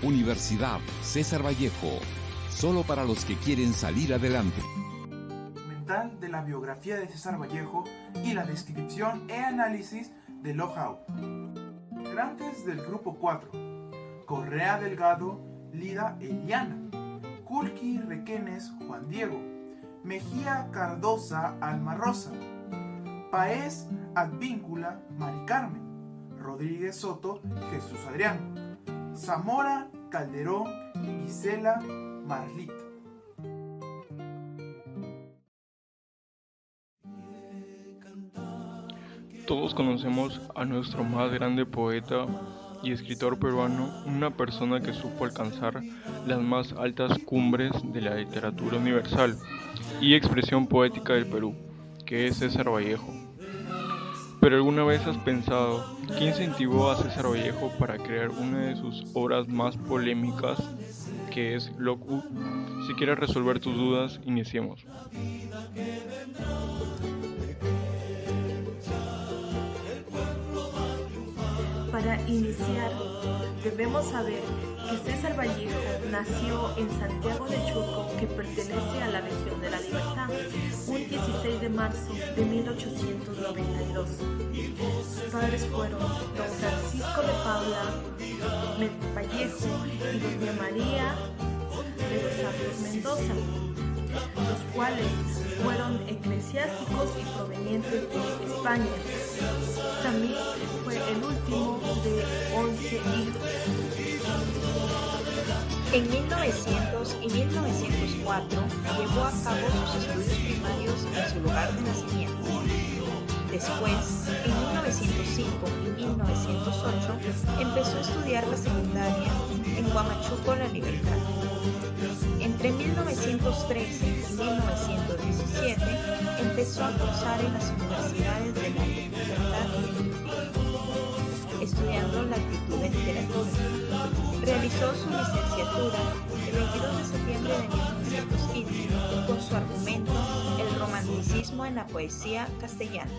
Universidad César Vallejo, solo para los que quieren salir adelante. Mental de la biografía de César Vallejo y la descripción e análisis de know-how. Integrantes del grupo 4: Correa Delgado, Lida Eliana, Culqui Requenes, Juan Diego, Mejía Cardosa, Alma Rosa, Paez Advíncula, Mari Carmen, Rodríguez Soto, Jesús Adrián, Zamora Calderón, Gisela Marlita. Todos conocemos a nuestro más grande poeta y escritor peruano, una persona que supo alcanzar las más altas cumbres de la literatura universal y expresión poética del Perú, que es César Vallejo. Pero ¿alguna vez has pensado qué incentivó a César Vallejo para crear una de sus obras más polémicas, que es Locke? Si quieres resolver tus dudas, iniciemos. Para iniciar, debemos saber que César Vallejo nació en Santiago de Chuco, que pertenece a la región de La Libertad, un 16 de marzo de 1892. Sus padres fueron don Francisco de Paula Vallejo y doña María de los Santos Mendoza, los cuales fueron eclesiásticos y provenientes de España. También fue el último de 11 hijos. En 1900 y 1904 llevó a cabo sus estudios primarios en su lugar de nacimiento. Después, en 1905 y 1908, empezó a estudiar la secundaria en Huamachuco, La Libertad. Entre 1913 y 1917 empezó a cursar en las universidades de La Libertad y Trujillo, estudiando la actitud de literatura. Realizó su licenciatura el 22 de septiembre de 1915 con su argumento El romanticismo en la poesía castellana.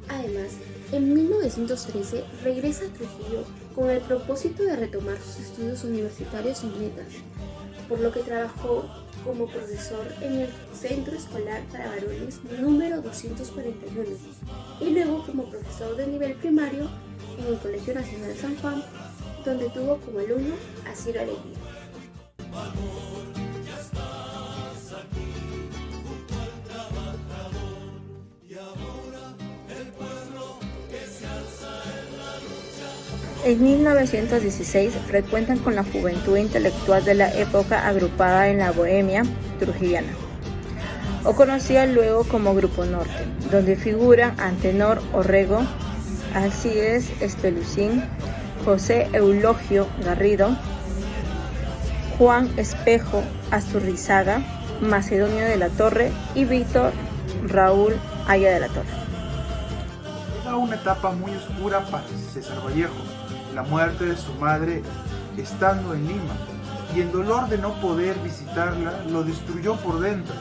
Además, en 1913 regresa a Trujillo con el propósito de retomar sus estudios universitarios en letras, por lo que trabajó como profesor en el Centro Escolar para Varones número 241 y luego como profesor de nivel primario en el Colegio Nacional San Juan, donde tuvo como alumno a Ciro Alegría. En 1916 frecuentan con la juventud intelectual de la época agrupada en la Bohemia trujillana, o conocida luego como Grupo Norte, donde figuran Antenor Orrego, Alcides Espelucín, José Eulogio Garrido, Juan Espejo Asturrizaga, Macedonio de la Torre y Víctor Raúl Haya de la Torre. Era una etapa muy oscura para César Vallejo, la muerte de su madre estando en Lima, y el dolor de no poder visitarla lo destruyó por dentro.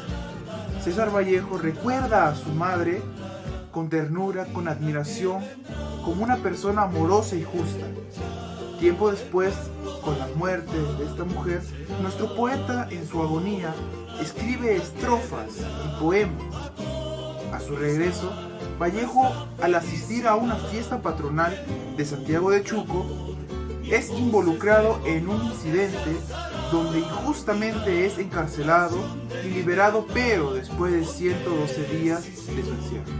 César Vallejo recuerda a su madre con ternura, con admiración, como una persona amorosa y justa. Tiempo después, con la muerte de esta mujer, nuestro poeta en su agonía escribe estrofas y poemas. A su regreso, Vallejo, al asistir a una fiesta patronal de Santiago de Chuco, es involucrado en un incidente donde injustamente es encarcelado y liberado, pero después de 112 días de su encierro.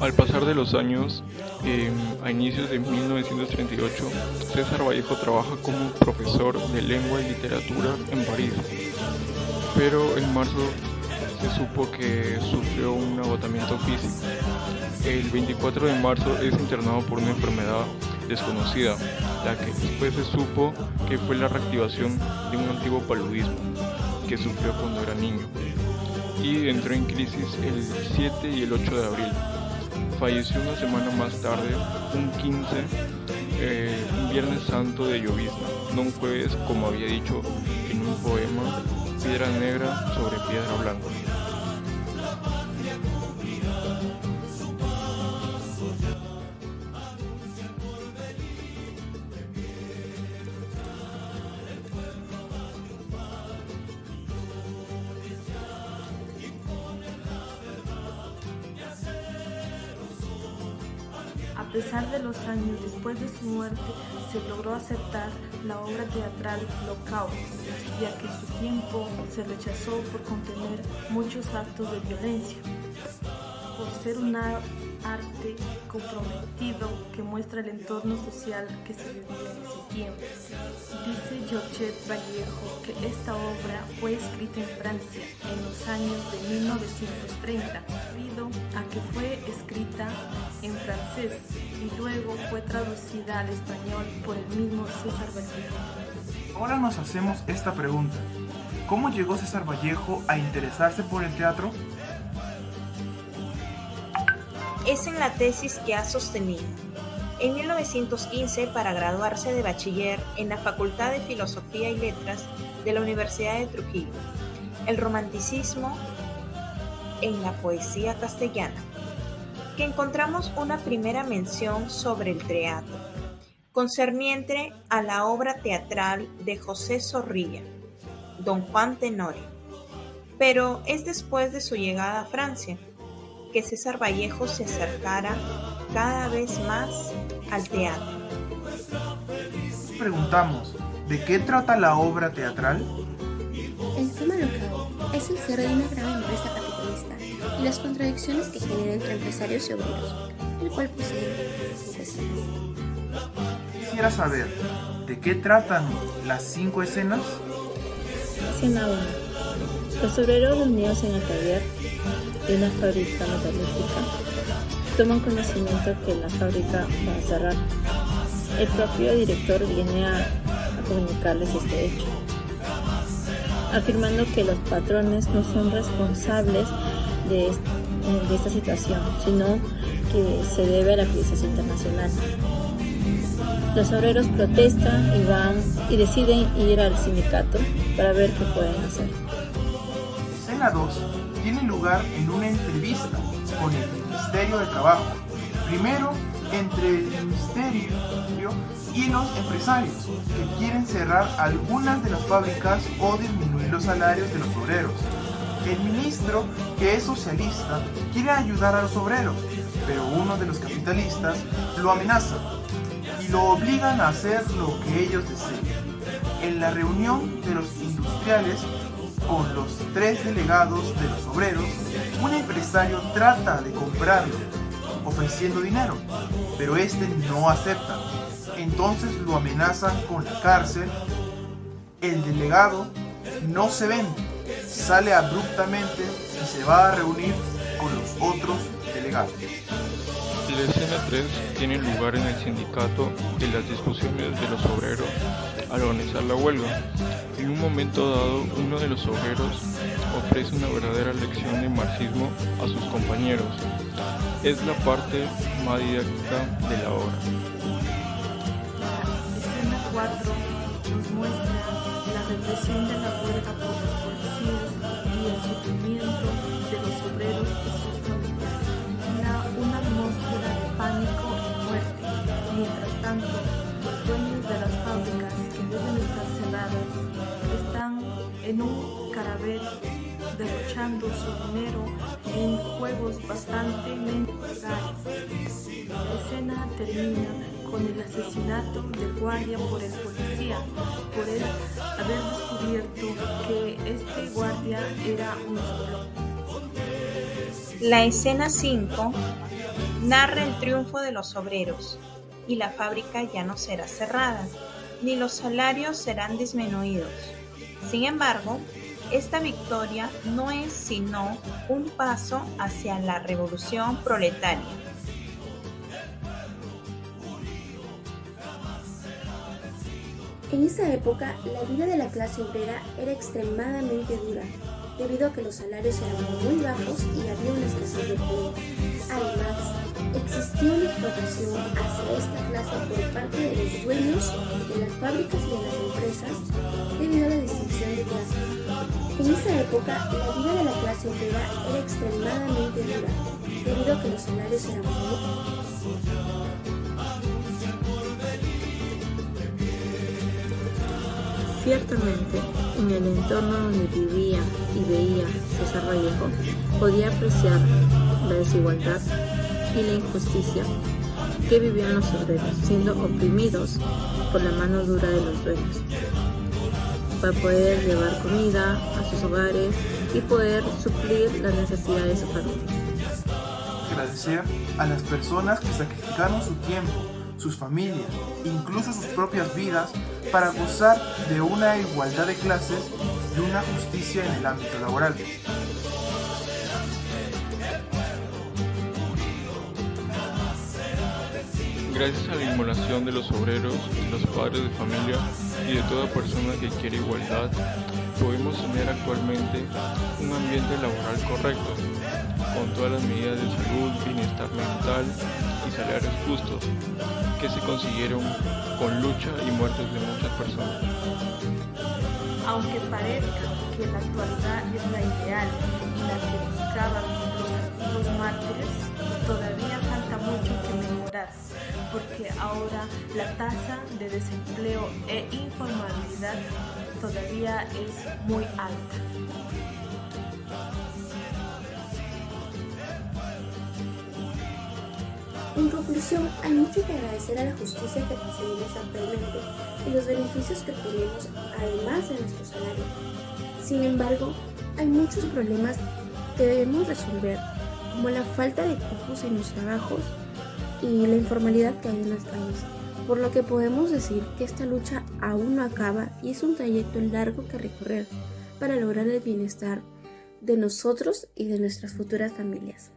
Al pasar de los años, a inicios de 1938, César Vallejo trabaja como profesor de lengua y literatura en París, pero en marzo se supo que sufrió un agotamiento físico. El 24 de marzo es internado por una enfermedad desconocida, la que después se supo que fue la reactivación de un antiguo paludismo que sufrió cuando era niño, y entró en crisis el 7 y el 8 de abril. Falleció una semana más tarde, un 15, un Viernes Santo de llovizna, no un jueves como había dicho en un poema, Piedra negra sobre piedra blanca. A pesar de los años después de su muerte, se logró aceptar la obra teatral Locao, ya que en su tiempo se rechazó por contener muchos actos de violencia, por ser un arte comprometido que muestra el entorno social que se vivía en ese tiempo. Dice Georgette Vallejo que esta obra fue escrita en Francia en los años de 1930, debido a que fue escrita en francés y luego fue traducida al español por el mismo César Vallejo. Ahora nos hacemos esta pregunta: ¿cómo llegó César Vallejo a interesarse por el teatro? Es en la tesis que ha sostenido. En 1915, para graduarse de bachiller en la Facultad de Filosofía y Letras de la Universidad de Trujillo, el romanticismo en la poesía castellana, que encontramos una primera mención sobre el teatro, concerniente a la obra teatral de José Zorrilla, Don Juan Tenorio. Pero es después de su llegada a Francia que César Vallejo se acercara cada vez más al teatro. Preguntamos, ¿de qué trata la obra teatral? El tema Locao es el cierre de una gran empresa capitalista y las contradicciones que genera entre empresarios y obreros, el cual posee 5 escenas. Quisiera saber, ¿de qué tratan las 5 escenas? Escena 1. Los obreros reunidos en el taller de una fábrica metalúrgica toman conocimiento que la fábrica va a cerrar. El propio director viene a comunicarles este hecho, afirmando que los patrones no son responsables de esta situación, sino que se debe a la crisis internacional. Los obreros protestan y deciden ir al sindicato para ver qué pueden hacer. Escena 2 tiene lugar en una entrevista con el Ministerio de Trabajo, primero entre el Ministerio y los empresarios que quieren cerrar algunas de las fábricas o disminuir los salarios de los obreros. El ministro, que es socialista, quiere ayudar a los obreros, pero uno de los capitalistas lo amenaza y lo obligan a hacer lo que ellos deseen. En la reunión de los industriales con los 3 delegados de los obreros, un empresario trata de comprarlo, ofreciendo dinero, pero este no acepta. Entonces lo amenazan con la cárcel. El delegado no se vende, sale abruptamente y se va a reunir con los otros delegados. La escena 3 tiene lugar en el sindicato de las discusiones de los obreros al organizar la huelga. En un momento dado, uno de los obreros ofrece una verdadera lección de marxismo a sus compañeros. Es la parte más didáctica de la obra. La escena 4 nos muestra la represión de la huelga por los policías y el sufrimiento de los obreros y sus familiares. Una atmósfera de pánico y muerte. Mientras tanto, los dueños de las fábricas que deben estar cerradas están en un cabaret derrochando su dinero en juegos bastante legales. La escena termina con el asesinato del guardia por el policía, por él haber descubierto que este guardia era un solo. La escena 5 narra el triunfo de los obreros y la fábrica ya no será cerrada, ni los salarios serán disminuidos. Sin embargo, esta victoria no es sino un paso hacia la revolución proletaria. En esa época, la vida de la clase obrera era extremadamente dura, debido a que los salarios eran muy bajos y había una escasez de empleo. Además, existía una explotación hacia esta clase por parte de los dueños de las fábricas y de las empresas debido a la distinción de clases. En esa época, la vida de la clase obrera era extremadamente dura, debido a que los salarios eran muy bajos. Ciertamente, en el entorno donde vivía y veía César Vallejo, podía apreciar la desigualdad y la injusticia que vivían los obreros, siendo oprimidos por la mano dura de los dueños, para poder llevar comida a sus hogares y poder suplir las necesidades de su familia. Agradecer a las personas que sacrificaron su tiempo, sus familias, incluso sus propias vidas, para gozar de una igualdad de clases y una justicia en el ámbito laboral. Gracias a la inmolación de los obreros, de los padres de familia y de toda persona que quiere igualdad, podemos tener actualmente un ambiente laboral correcto, con todas las medidas de salud, bienestar mental y salarios justos, que se consiguieron con lucha y muertes de muchas personas. Aunque parezca que la actualidad es la ideal y la que buscaban los antiguos mártires, todavía falta mucho que mejorar, porque ahora la tasa de desempleo e informalidad todavía es muy alta. En conclusión, hay mucho que agradecer a la justicia que recibimos actualmente y los beneficios que tenemos además de nuestro salario. Sin embargo, hay muchos problemas que debemos resolver, como la falta de cupos en los trabajos y la informalidad que hay en las calles, por lo que podemos decir que esta lucha aún no acaba y es un trayecto largo que recorrer para lograr el bienestar de nosotros y de nuestras futuras familias.